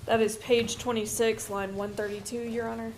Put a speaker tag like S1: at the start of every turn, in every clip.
S1: That is page 26, line 132, Your Honor.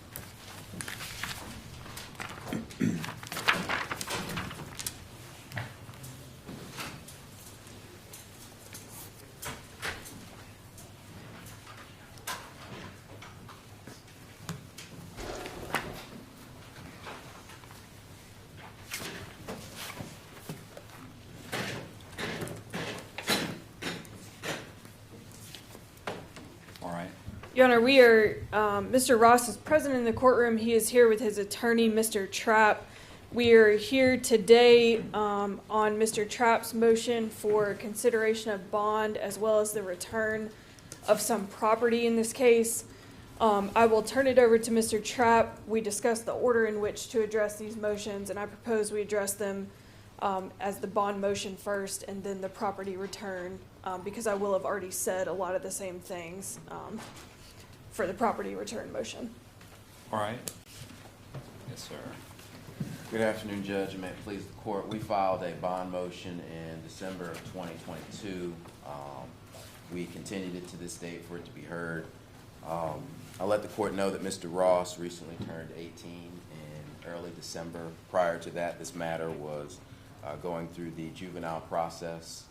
S1: Your Honor, we are, Mr. Ross is present in the courtroom. He is here with his attorney, Mr. Trapp. We are here today on Mr. Trapp's motion for consideration of bond as well as the return of some property in this case. I will turn it over to Mr. Trapp. We discussed the order in which to address these motions, and I propose we address them as the bond motion first and then the property return, because I will have already said a lot of the same things for the property return motion.
S2: All right. Yes, sir.
S3: Good afternoon, Judge, and may it please the court. We filed a bond motion in December of 2022. We continued it to this date for it to be heard. I'll let the court know that Mr. Ross recently turned 18 in early December. Prior to that, this matter was going through the juvenile process.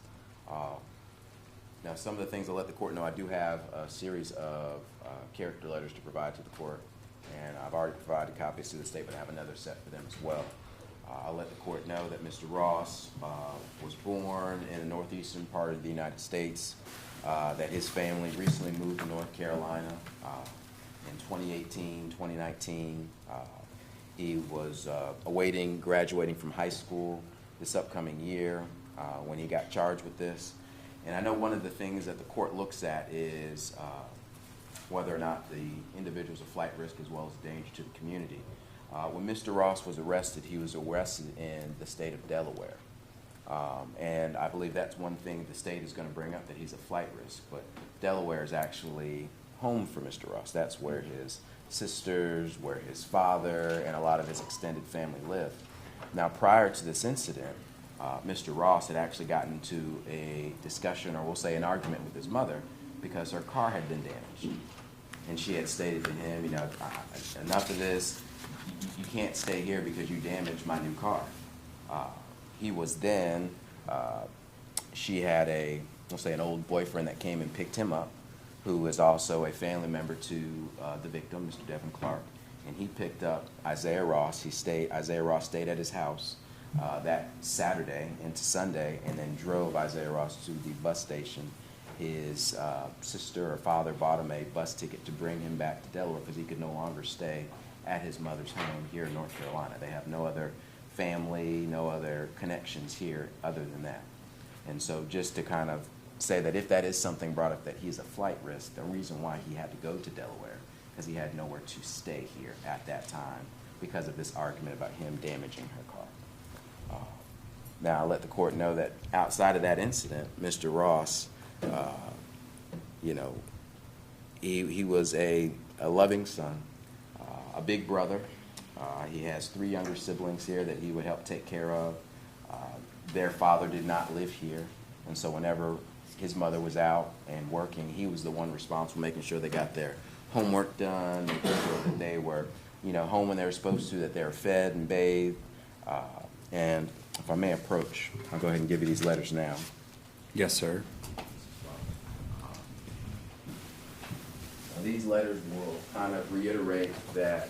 S3: Now, some of the things I'll let the court know, I do have a series of character letters to provide to the court, and I've already provided copies to the state, but I have another set for them as well. I'll let the court know that Mr. Ross was born in the northeastern part of the United States, that his family recently moved to North Carolina in 2018, 2019. He was awaiting graduating from high school this upcoming year when he got charged with this. And I know one of the things that the court looks at is whether or not the individual's a flight risk as well as a danger to the community. When Mr. Ross was arrested, he was arrested in the state of Delaware. And I believe that's one thing the state is going to bring up, that he's a flight risk. But Delaware is actually home for Mr. Ross. That's where his sisters, where his father, and a lot of his extended family live. Now, prior to this incident, Mr. Ross had actually gotten into a discussion, or we'll say an argument with his mother, because her car had been damaged. And she had stated to him, you know, enough of this, you can't stay here because you damaged my new car. He was then, she had we'll say an old boyfriend that came and picked him up, who was also a family member to the victim, Mr. Devin Clark. And he picked up Isaiah Ross. Isaiah Ross stayed at his house that Saturday into Sunday, and then drove Isaiah Ross to the bus station. His sister or father bought him a bus ticket to bring him back to Delaware because he could no longer stay at his mother's home here in North Carolina. They have no other family, no other connections here other than that. And so just to kind of say that if that is something brought up that he's a flight risk, the reason why he had to go to Delaware, because he had nowhere to stay here at that time because of this argument about him damaging her car. Now, I'll let the court know that outside of that incident, Mr. Ross, you know, he was a loving son, a big brother. He has 3 younger siblings here that he would help take care of. Their father did not live here, and so whenever his mother was out and working, he was the one responsible, making sure they got their homework done, making sure that they were, you know, home when they were supposed to, that they were fed and bathed. And if I may approach, I'll go ahead and give you these letters now.
S2: Yes, sir.
S3: These letters will kind of reiterate that,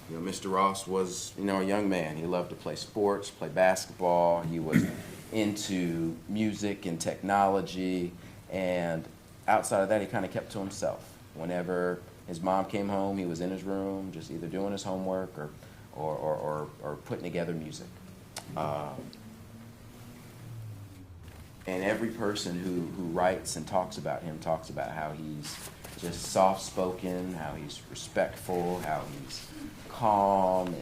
S3: you know, Mr. Ross was, you know, a young man. He loved to play sports, play basketball. He was into music and technology, and outside of that, he kind of kept to himself. Whenever his mom came home, he was in his room, just either doing his homework or putting together music. And every person who writes and talks about him talks about how he's just soft-spoken, how he's respectful, how he's calm,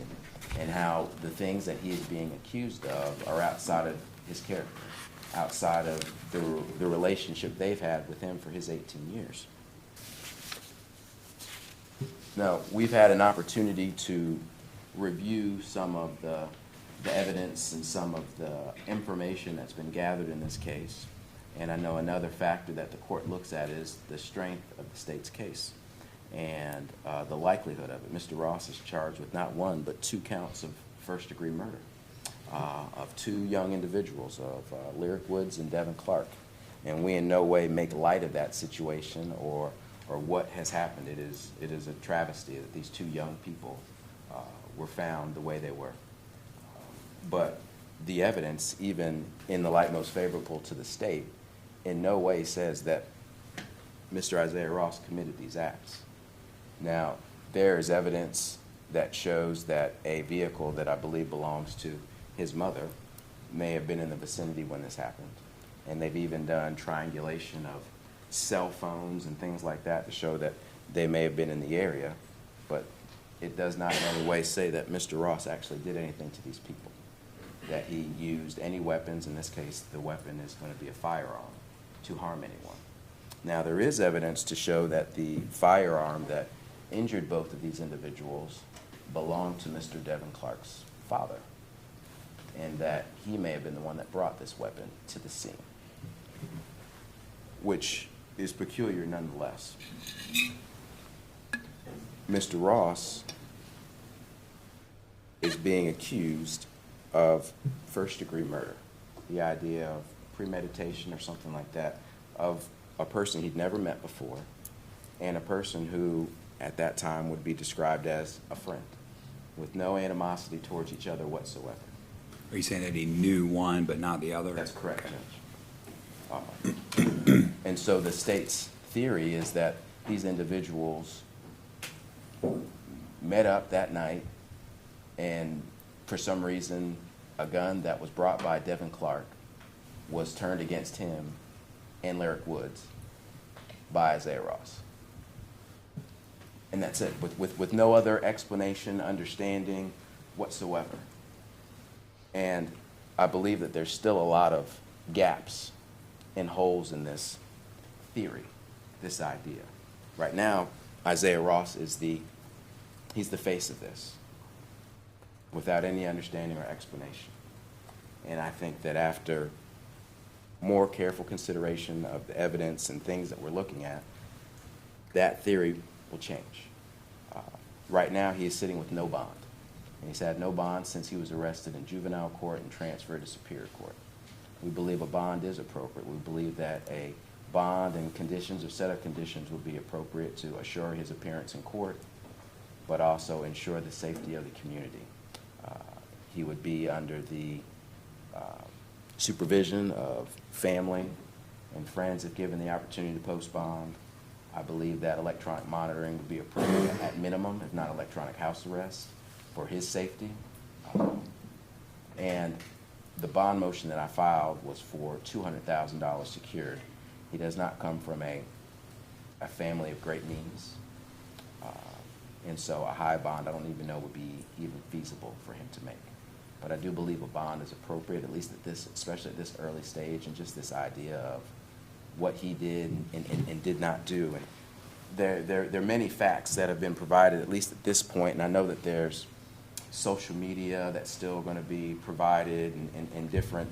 S3: and how the things that he is being accused of are outside of his character, outside of the relationship they've had with him for his 18 years. Now, we've had an opportunity to review some of the evidence and some of the information that's been gathered in this case. And I know another factor that the court looks at is the strength of the state's case and the likelihood of it. Mr. Ross is charged with not one, but 2 counts of first-degree murder of 2 young individuals, of Lyric Woods and Devin Clark. And we in no way make light of that situation or what has happened. It is a travesty that these 2 young people were found the way they were. But the evidence, even in the light most favorable to the state, in no way says that Mr. Isaiah Ross committed these acts. Now, there is evidence that shows that a vehicle that I believe belongs to his mother may have been in the vicinity when this happened. And they've even done triangulation of cell phones and things like that to show that they may have been in the area. But it does not in any way say that Mr. Ross actually did anything to these people, that he used any weapons. In this case, the weapon is going to be a firearm to harm anyone. Now, there is evidence to show that the firearm that injured both of these individuals belonged to Mr. Devin Clark's father, and that he may have been the one that brought this weapon to the scene, which is peculiar nonetheless. Mr. Ross is being accused of first-degree murder, the idea of premeditation or something like that, of a person he'd never met before, and a person who at that time would be described as a friend, with no animosity towards each other whatsoever.
S2: Are you saying that he knew one but not the other?
S3: That's correct, Judge. And so the state's theory is that these individuals met up that night, and for some reason a gun that was brought by Devin Clark was turned against him and Lyric Woods by Isaiah Ross. And that's it, with no other explanation, understanding whatsoever. And I believe that there's still a lot of gaps and holes in this theory, this idea. Right now, Isaiah Ross is he's the face of this, without any understanding or explanation. And I think that after more careful consideration of the evidence and things that we're looking at, that theory will change. Right now, he is sitting with no bond. And he's had no bond since he was arrested in juvenile court and transferred to Superior Court. We believe a bond is appropriate. We believe that a bond and conditions or set of conditions would be appropriate to assure his appearance in court, but also ensure the safety of the community. He would be under the supervision of family and friends if given the opportunity to post bond. I believe that electronic monitoring would be appropriate at minimum, if not electronic house arrest, for his safety. And the bond motion that I filed was for $200,000 secured. He does not come from a family of great means. And so a high bond I don't even know would be even feasible for him to make. But I do believe a bond is appropriate, at least at this, especially at this early stage, and just this idea of what he did and did not do. And there are many facts that have been provided, at least at this point, and I know that there's social media that's still going to be provided and different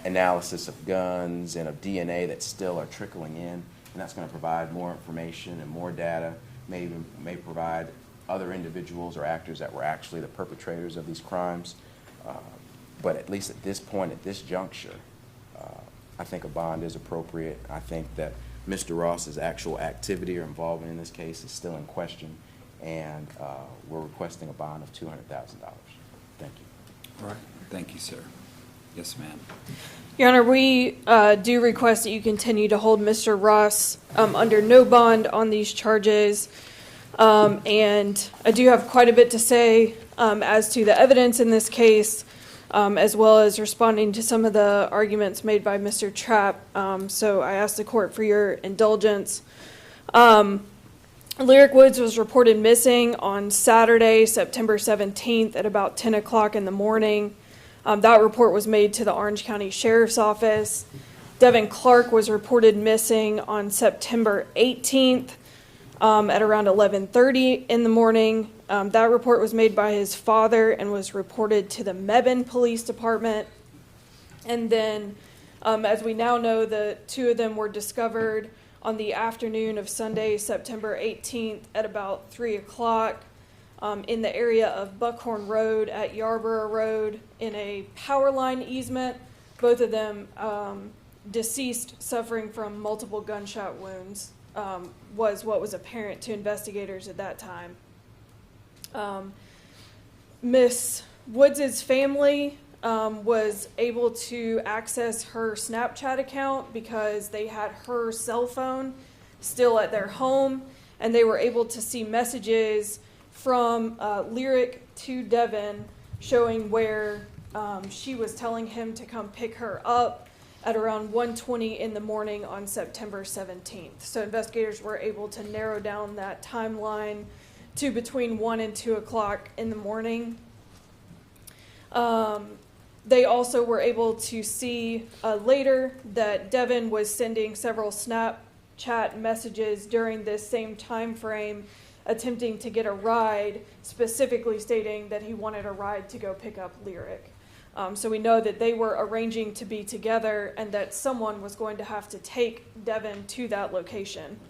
S3: analysis of guns and of DNA that still are trickling in, and that's going to provide more information and more data, may provide other individuals or actors that were actually the perpetrators of these crimes. But at least at this point, at this juncture, I think a bond is appropriate. I think that Mr. Ross's actual activity or involvement in this case is still in question, and we're requesting a bond of $200,000. Thank you.
S2: All right. Thank you, sir. Yes, ma'am.
S1: Your Honor, we do request that you continue to hold Mr. Ross under no bond on these charges. And I do have quite a bit to say as to the evidence in this case, as well as responding to some of the arguments made by Mr. Trapp. So I ask the court for your indulgence. Lyric Woods was reported missing on Saturday, September 17th at about 10 o'clock in the morning. That report was made to the Orange County Sheriff's Office. Devin Clark was reported missing on September 18th at around 11:30 in the morning. That report was made by his father and was reported to the Mebane Police Department. And then As we now know, the two of them were discovered on the afternoon of Sunday, September 18th at about 3 o'clock in the area of Buckhorn Road at Yarborough Road in a power line easement. Both of them deceased, suffering from multiple gunshot wounds, was what was apparent to investigators at that time. Miss Woods' family was able to access her Snapchat account because they had her cell phone still at their home, and they were able to see messages from Lyric to Devin showing where she was telling him to come pick her up at around 1:20 in the morning on September 17th. So investigators were able to narrow down that timeline to between 1 and 2 o'clock in the morning. They also were able to see later that Devin was sending several Snapchat messages during this same time frame, attempting to get a ride, specifically stating that he wanted a ride to go pick up Lyric. So we know that they were arranging to be together and that someone was going to have to take Devin to that location.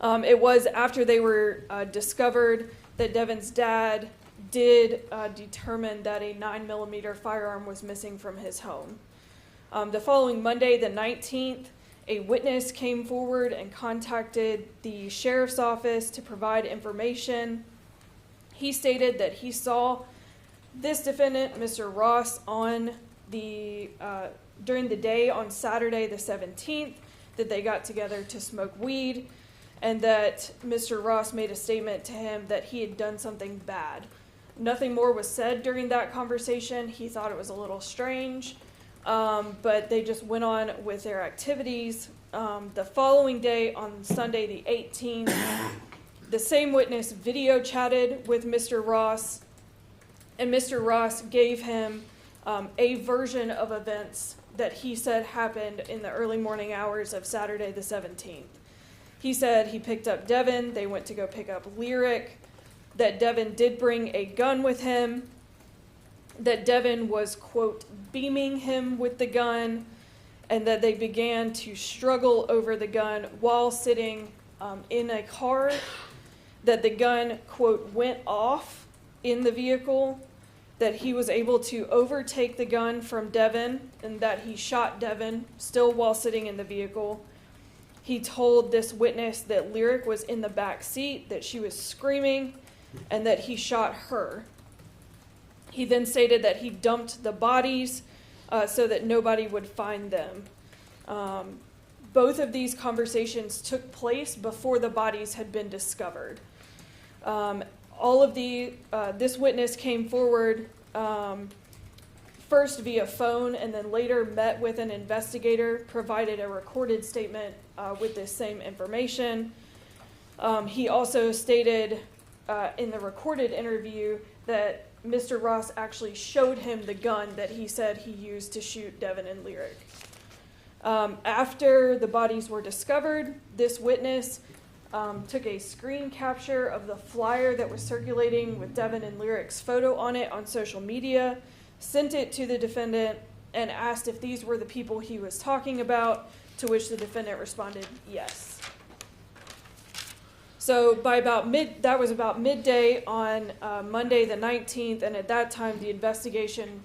S1: It was after they were discovered that Devin's dad did determine that a 9mm firearm was missing from his home. The following Monday, the 19th, a witness came forward and contacted the sheriff's office to provide information. He stated that he saw this defendant, Mr. Ross, during the day on Saturday the 17th, that they got together to smoke weed, and that Mr. Ross made a statement to him that he had done something bad. Nothing more was said during that conversation. He thought it was a little strange, but they just went on with their activities. The following day, on Sunday the 18th, the same witness video chatted with Mr. Ross, and Mr. Ross gave him a version of events that he said happened in the early morning hours of Saturday the 17th. He said he picked up Devin, they went to go pick up Lyric, that Devin did bring a gun with him, that Devin was, quote, beaming him with the gun, and that they began to struggle over the gun while sitting in a car, that the gun, quote, went off in the vehicle, that he was able to overtake the gun from Devin, and that he shot Devin still while sitting in the vehicle. He told this witness that Lyric was in the back seat, that she was screaming, and that he shot her. He then stated that he dumped the bodies so that nobody would find them. Both of these conversations took place before the bodies had been discovered. This witness came forward first via phone and then later met with an investigator, provided a recorded statement with this same information. He also stated in the recorded interview that Mr. Ross actually showed him the gun that he said he used to shoot Devin and Lyric. After the bodies were discovered, this witness took a screen capture of the flyer that was circulating with Devin and Lyric's photo on it on social media, sent it to the defendant, and asked if these were the people he was talking about, to which the defendant responded yes. So that was about midday on Monday the 19th, and at that time the investigation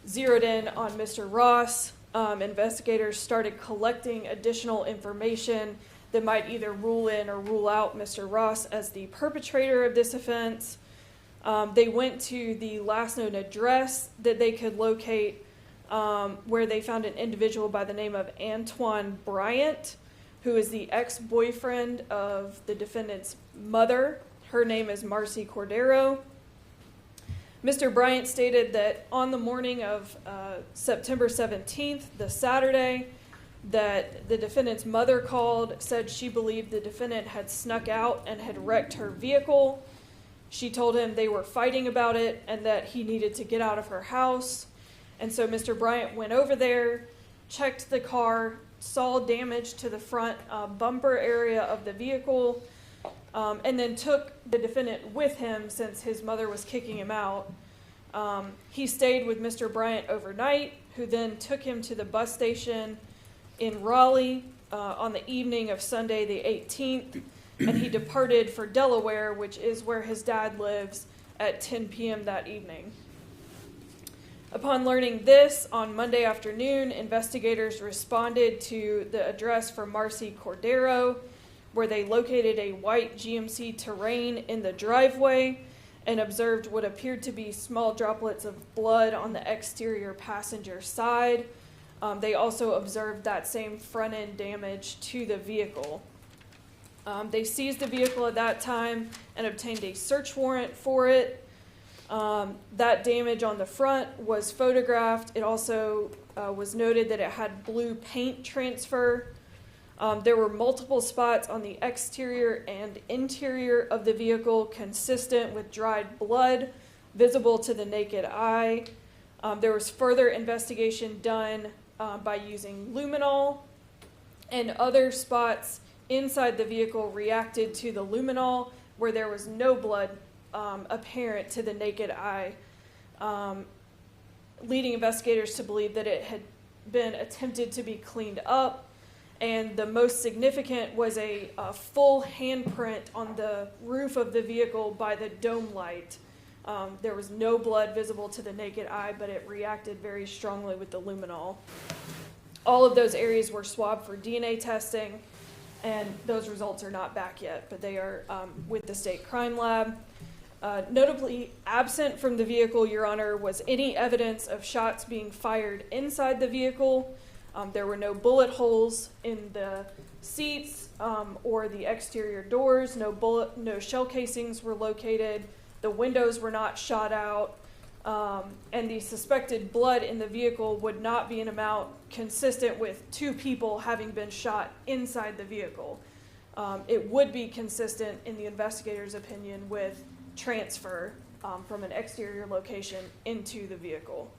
S1: zeroed in on Mr. Ross. Investigators started collecting additional information that might either rule in or rule out Mr. Ross as the perpetrator of this offense. They went to the last known address that they could locate, where they found an individual by the name of Antoine Bryant, who is the ex-boyfriend of the defendant's mother. Her name is Marcy Cordero. Mr. Bryant stated that on the morning of September 17th, the Saturday, that the defendant's mother called, said she believed the defendant had snuck out and had wrecked her vehicle. She told him they were fighting about it and that he needed to get out of her house. And so Mr. Bryant went over there, checked the car, saw damage to the front bumper area of the vehicle, and then took the defendant with him since his mother was kicking him out. He stayed with Mr. Bryant overnight, who then took him to the bus station in Raleigh on the evening of Sunday the 18th, and he departed for Delaware, which is where his dad lives, at 10 p.m. that evening. Upon learning this, on Monday afternoon, investigators responded to the address for Marcy Cordero, where they located a white GMC Terrain in the driveway and observed what appeared to be small droplets of blood on the exterior passenger side. They also observed that same front-end damage to the vehicle. They seized the vehicle at that time and obtained a search warrant for it. That damage on the front was photographed. It also was noted that it had blue paint transfer. There were multiple spots on the exterior and interior of the vehicle consistent with dried blood visible to the naked eye. There was further investigation done by using luminol, and other spots inside the vehicle reacted to the luminol where there was no blood apparent to the naked eye, leading investigators to believe that it had been attempted to be cleaned up. And the most significant was a full handprint on the roof of the vehicle by the dome light. There was no blood visible to the naked eye, but it reacted very strongly with the luminol. All of those areas were swabbed for DNA testing, and those results are not back yet, but they are with the state crime lab. Notably absent from the vehicle, Your Honor, was any evidence of shots being fired inside the vehicle. There were no bullet holes in the seats or the exterior doors. No shell casings were located. The windows were not shot out. And the suspected blood in the vehicle would not be an amount consistent with two people having been shot inside the vehicle. It would be consistent, in the investigator's opinion, with transfer from an exterior location into the vehicle.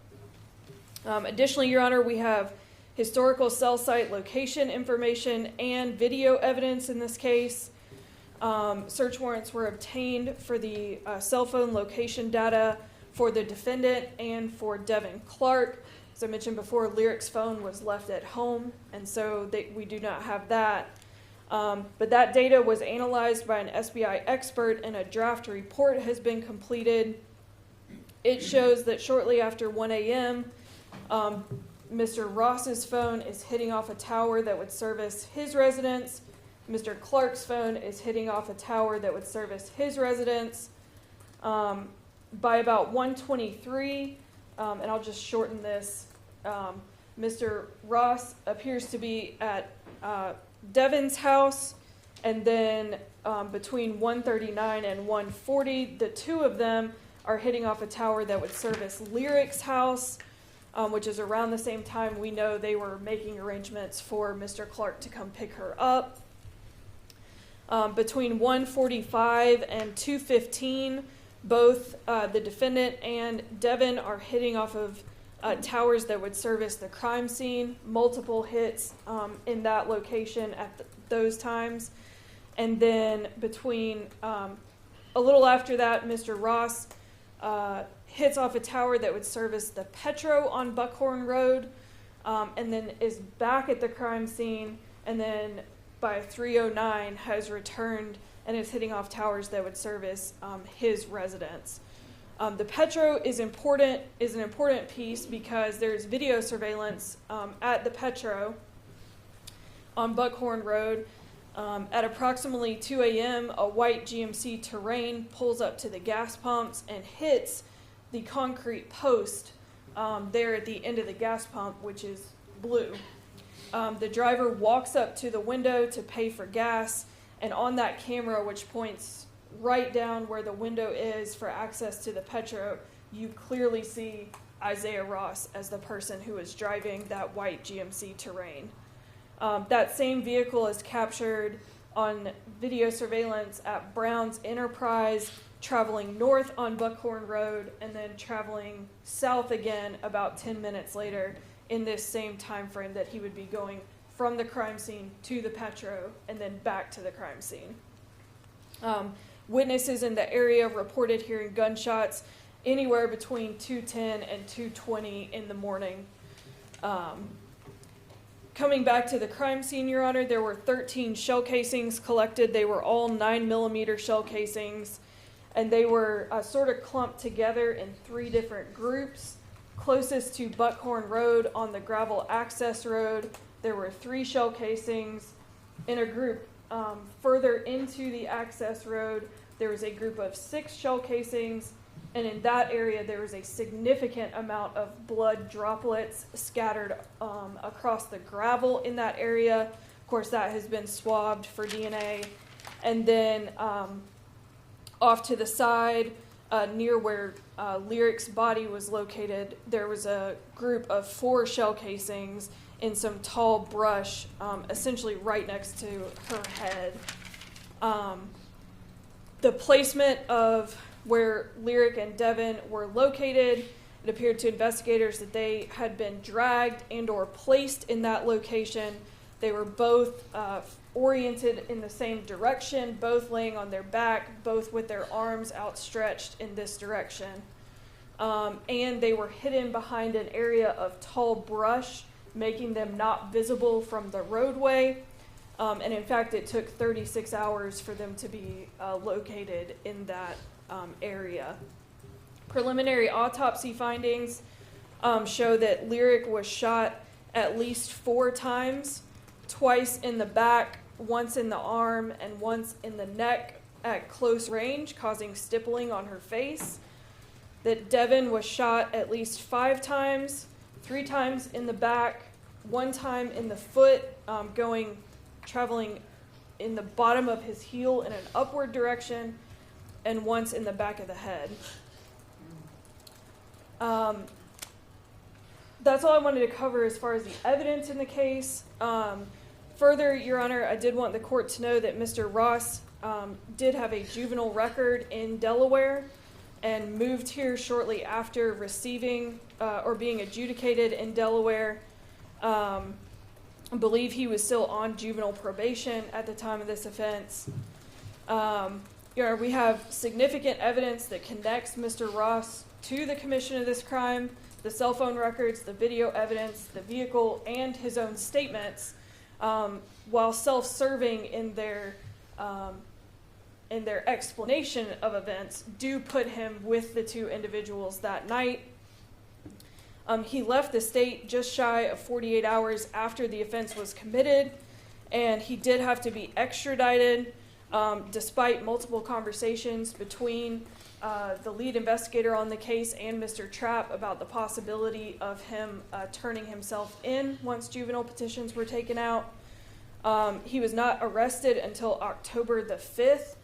S1: Additionally, Your Honor, we have historical cell site location information and video evidence in this case. Search warrants were obtained for the cell phone location data for the defendant and for Devin Clark. As I mentioned before, Lyric's phone was left at home, and so we do not have that. But that data was analyzed by an SBI expert, and a draft report has been completed. It shows that shortly after 1 a.m., Mr. Ross's phone is hitting off a tower that would service his residence. Mr. Clark's phone is hitting off a tower that would service his residence. By about 1:23, and I'll just shorten this, Mr. Ross appears to be at Devin's house, and then between 1:39 and 1:40, the two of them are hitting off a tower that would service Lyric's house, which is around the same time we know they were making arrangements for Mr. Clark to come pick her up. Between 1:45 and 2:15, both the defendant and Devin are hitting off of towers that would service the crime scene, multiple hits in that location at those times. And then between a little after that, Mr. Ross hits off a tower that would service the Petro on Buckhorn Road, and then is back at the crime scene, and then by 3:09 has returned and is hitting off towers that would service his residence. The Petro is an important piece because there's video surveillance at the Petro on Buckhorn Road. At approximately 2 a.m., a white GMC Terrain pulls up to the gas pumps and hits the concrete post there at the end of the gas pump, which is blue. The driver walks up to the window to pay for gas, and on that camera, which points right down where the window is for access to the Petro, you clearly see Isaiah Ross as the person who is driving that white GMC Terrain. That same vehicle is captured on video surveillance at Brown's Enterprise, traveling north on Buckhorn Road and then traveling south again about 10 minutes later in this same time frame that he would be going from the crime scene to the Petro and then back to the crime scene. Witnesses in the area reported hearing gunshots anywhere between 2:10 and 2:20 in the morning. Coming back to the crime scene, Your Honor, there were 13 shell casings collected. They were all 9mm shell casings, and they were sort of clumped together in 3 different groups. Closest to Buckhorn Road on the gravel access road, there were 3 shell casings. In a group further into the access road, there was a group of 6 shell casings. And in that area, there was a significant amount of blood droplets scattered across the gravel in that area. Of course, that has been swabbed for DNA. And then off to the side, near where Lyric's body was located, there was a group of 4 shell casings in some tall brush, essentially right next to her head. The placement of where Lyric and Devin were located, it appeared to investigators that they had been dragged and or placed in that location. They were both oriented in the same direction, both laying on their back, both with their arms outstretched in this direction. And they were hidden behind an area of tall brush, making them not visible from the roadway. And in fact, it took 36 hours for them to be located in that area. Preliminary autopsy findings show that Lyric was shot at least 4 times, twice in the back, once in the arm, and once in the neck at close range, causing stippling on her face. That Devin was shot at least 5 times, 3 times in the back, 1 time in the foot, traveling in the bottom of his heel in an upward direction, and once in the back of the head. That's all I wanted to cover as far as the evidence in the case. Further, Your Honor, I did want the court to know that Mr. Ross did have a juvenile record in Delaware and moved here shortly after receiving or being adjudicated in Delaware. I believe he was still on juvenile probation at the time of this offense. Your Honor, we have significant evidence that connects Mr. Ross to the commission of this crime: the cell phone records, the video evidence, the vehicle, and his own statements, while self-serving in their explanation of events, do put him with the 2 individuals that night. He left the state just shy of 48 hours after the offense was committed, and he did have to be extradited. Despite multiple conversations between the lead investigator on the case and Mr. Trapp about the possibility of him turning himself in once juvenile petitions were taken out. He was not arrested until October the 5th,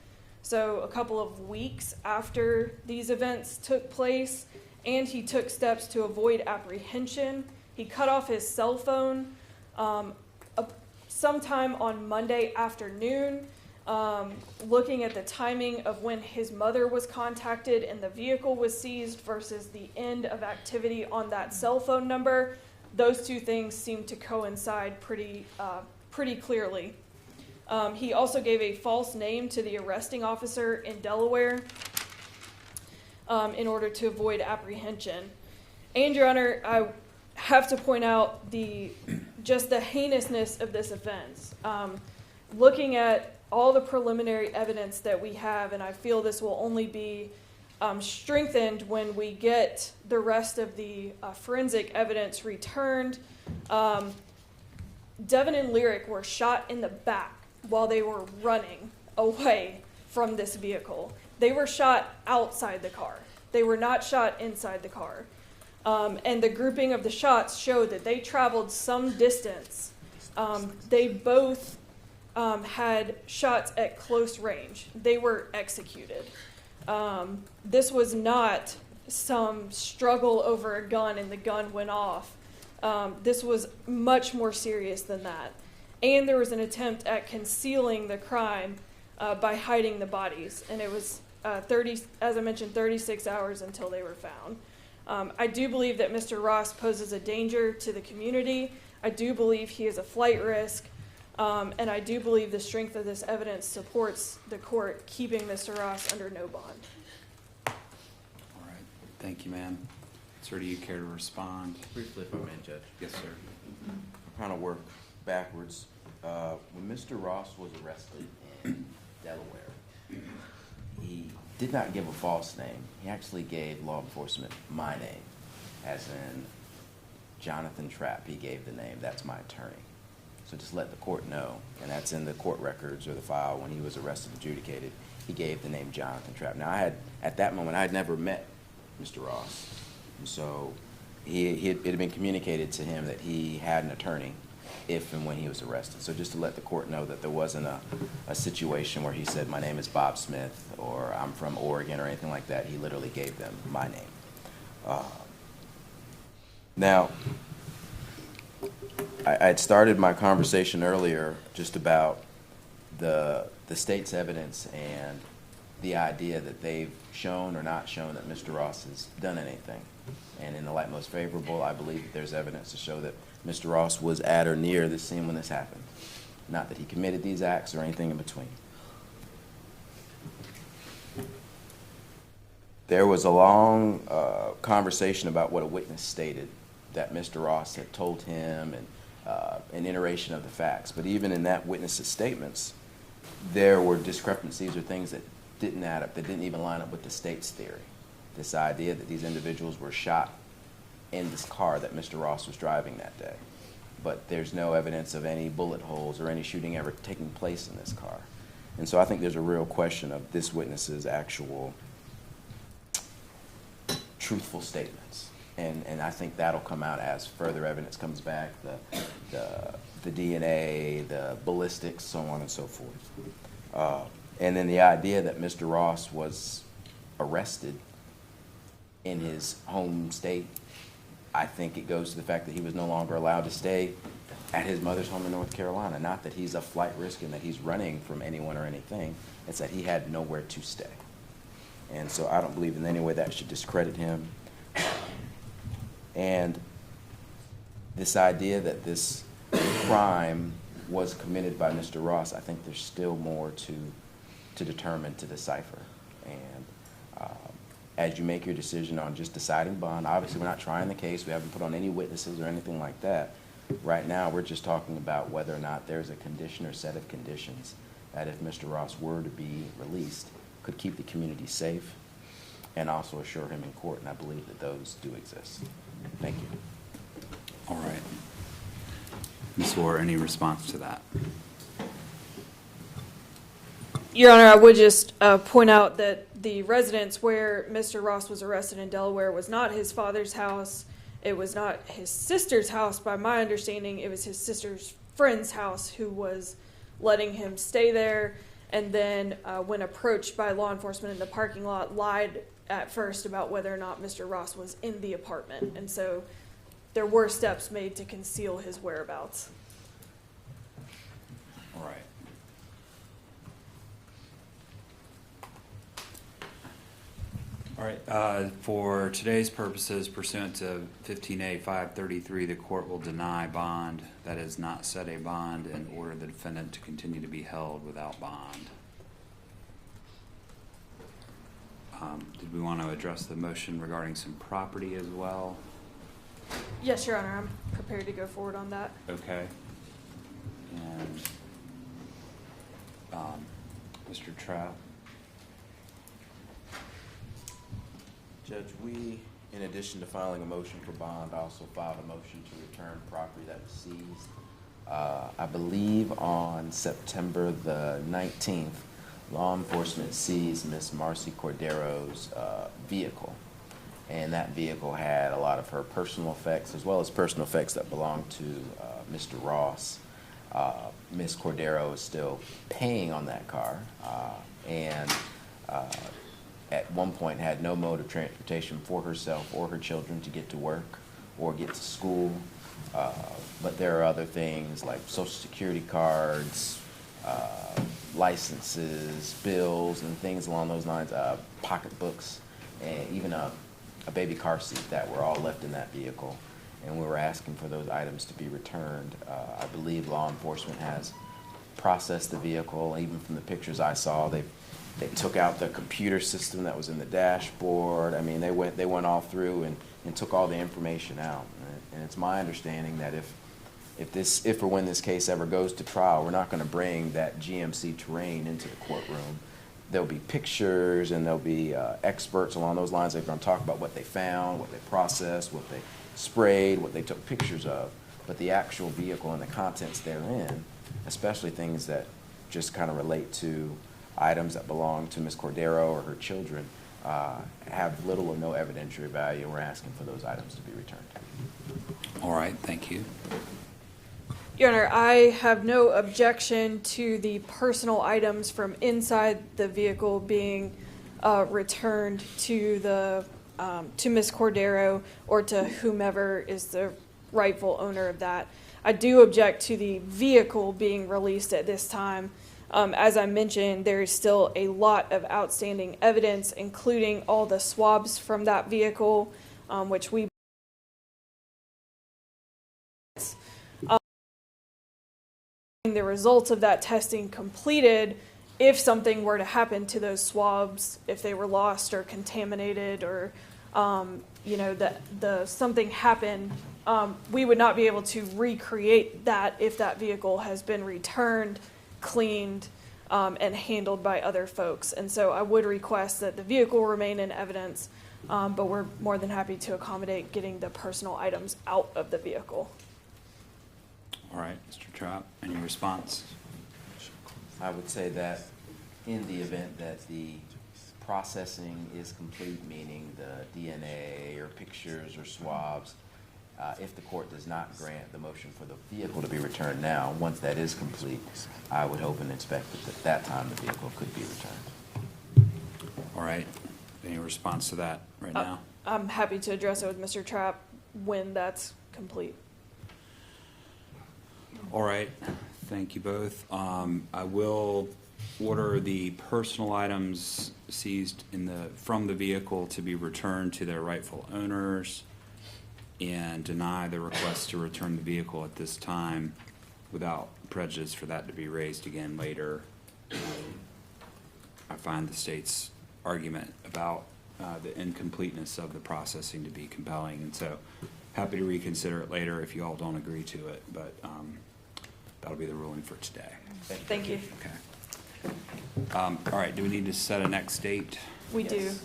S1: so a couple of weeks after these events took place, and he took steps to avoid apprehension. He cut off his cell phone sometime on Monday afternoon. Looking at the timing of when his mother was contacted and the vehicle was seized versus the end of activity on that cell phone number, those 2 things seem to coincide pretty clearly. He also gave a false name to the arresting officer in Delaware in order to avoid apprehension. And, Your Honor, I have to point out just the heinousness of this offense. Looking at all the preliminary evidence that we have, and I feel this will only be strengthened when we get the rest of the forensic evidence returned. Devin and Lyric were shot in the back while they were running away from this vehicle. They were shot outside the car. They were not shot inside the car. And the grouping of the shots showed that they traveled some distance. They both had shots at close range. They were executed. This was not some struggle over a gun and the gun went off. This was much more serious than that. And there was an attempt at concealing the crime by hiding the bodies. And it was 36 hours until they were found. I do believe that Mr. Ross poses a danger to the community. I do believe he is a flight risk. And I do believe the strength of this evidence supports the court keeping Mr. Ross under no bond.
S2: All right. Thank you, ma'am. Is Sir, do you care to respond?
S3: Briefly, if I may, Judge.
S2: Yes, sir.
S3: I'll kind of work backwards. When Mr. Ross was arrested in Delaware, he did not give a false name. He actually gave law enforcement my name, as in Jonathan Trapp. He gave the name. That's my attorney. So just let the court know, and that's in the court records or the file when he was arrested and adjudicated. He gave the name Jonathan Trapp. Now, at that moment, I had never met Mr. Ross. And so it had been communicated to him that he had an attorney if and when he was arrested. So just to let the court know that there wasn't a situation where he said, my name is Bob Smith, or I'm from Oregon, or anything like that. He literally gave them my name. Now, I had started my conversation earlier just about the state's evidence and the idea that they've shown or not shown that Mr. Ross has done anything. And in the light most favorable, I believe that there's evidence to show that Mr. Ross was at or near the scene when this happened. Not that he committed these acts or anything in between. There was a long conversation about what a witness stated, that Mr. Ross had told him, and an iteration of the facts. But even in that witness's statements, there were discrepancies or things that didn't add up, that didn't even line up with the state's theory. This idea that these individuals were shot in this car that Mr. Ross was driving that day. But there's no evidence of any bullet holes or any shooting ever taking place in this car. And so I think there's a real question of this witness's actual truthful statements. And I think that'll come out as further evidence comes back, the DNA, the ballistics, so on and so forth. And then the idea that Mr. Ross was arrested in his home state, I think it goes to the fact that he was no longer allowed to stay at his mother's home in North Carolina. Not that he's a flight risk and that he's running from anyone or anything. It's that he had nowhere to stay. And so I don't believe in any way that should discredit him. And this idea that this crime was committed by Mr. Ross, I think there's still more to determine, to decipher. And as you make your decision on just deciding bond, obviously we're not trying the case, we haven't put on any witnesses or anything like that. Right now we're just talking about whether or not there's a condition or set of conditions that if Mr. Ross were to be released, could keep the community safe and also assure him in court, and I believe that those do exist. Thank you.
S2: All right. Ms. Orr, any response to that?
S1: Your Honor, I would just point out that the residence where Mr. Ross was arrested in Delaware was not his father's house. It was not his sister's house. By my understanding, it was his sister's friend's house who was letting him stay there. And then when approached by law enforcement in the parking lot, lied at first about whether or not Mr. Ross was in the apartment. And so there were steps made to conceal his whereabouts.
S2: All right. All right, for today's purposes, pursuant to 15A 533, the court will deny bond, that is not set a bond, and order the defendant to continue to be held without bond. Did we want to address the motion regarding some property as well?
S1: Yes, Your Honor, I'm prepared to go forward on that.
S2: Okay. And Mr. Trapp?
S3: Judge, we, in addition to filing a motion for bond, also filed a motion to return property that was seized. I believe on September the 19th, law enforcement seized Miss Marcy Cordero's vehicle. And that vehicle had a lot of her personal effects, as well as personal effects that belonged to Mr. Ross. Miss Cordero is still paying on that car, and at one point had no mode of transportation for herself or her children to get to work or get to school. But there are other things like Social Security cards, licenses, bills, and things along those lines, pocketbooks, and even a baby car seat that were all left in that vehicle. And we were asking for those items to be returned. I believe law enforcement has processed the vehicle. Even from the pictures I saw, they took out the computer system that was in the dashboard. I mean, they went all through and and took all the information out. And it's my understanding that if or when this case ever goes to trial, we're not going to bring that GMC terrain into the courtroom. There'll be pictures and there'll be experts along those lines. They're going to talk about what they found, what they processed, what they sprayed, what they took pictures of. But the actual vehicle and the contents therein, especially things that just kind of relate to items that belong to Ms. Cordero or her children, have little or no evidentiary value. We're asking for those items to be returned.
S2: All right, thank you.
S1: Your Honor, I have no objection to the personal items from inside the vehicle being returned to Ms. Cordero or to whomever is the rightful owner of that. I do object to the vehicle being released at this time. As I mentioned, there is still a lot of outstanding evidence, including all the swabs from that vehicle, which we the results of that testing completed. If something were to happen to those swabs, if they were lost or contaminated, or something happened, we would not be able to recreate that if that vehicle has been returned, cleaned, and handled by other folks. And so I would request that the vehicle remain in evidence, but we're more than happy to accommodate getting the personal items out of the vehicle.
S2: All right, Mr. Trapp, any response?
S3: I would say that in the event that the processing is complete, meaning the DNA or pictures or swabs, if the court does not grant the motion for the vehicle to be returned now, once that is complete, I would hope and expect that at that time the vehicle could be returned.
S2: All right, any response to that right now?
S1: I'm happy to address it with Mr. Trapp when that's complete.
S2: All right, thank you both. I will order the personal items seized from the vehicle to be returned to their rightful owners and deny the request to return the vehicle at this time without prejudice for that to be raised again later. I find the state's argument about the incompleteness of the processing to be compelling, and so happy to reconsider it later if you all don't agree to it, but that'll be the ruling for today.
S1: Thank you.
S2: Okay. All right, do we need to set a next date?
S1: We do.
S3: Yes.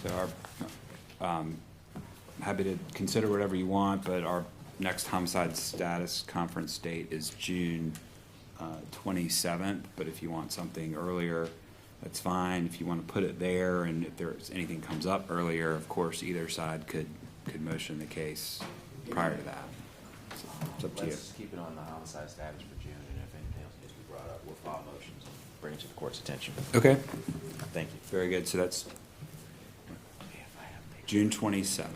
S2: So happy to consider whatever you want, but our next homicide status conference date is June 27th, but if you want something earlier, that's fine. If you want to put it there, and if there's anything comes up earlier, of course, either side could motion the case prior to that. So it's up to you.
S3: Let's keep it on the homicide status for June, and if anything else needs to be brought up, we'll file motions and bring it to the court's attention.
S2: Okay,
S3: Thank you.
S2: very good. So that's June 27th.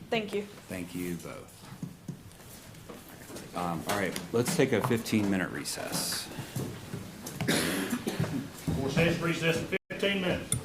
S1: Thank you.
S2: Thank you both. All right, let's take a 15-minute recess.
S4: Court session recess for 15 minutes.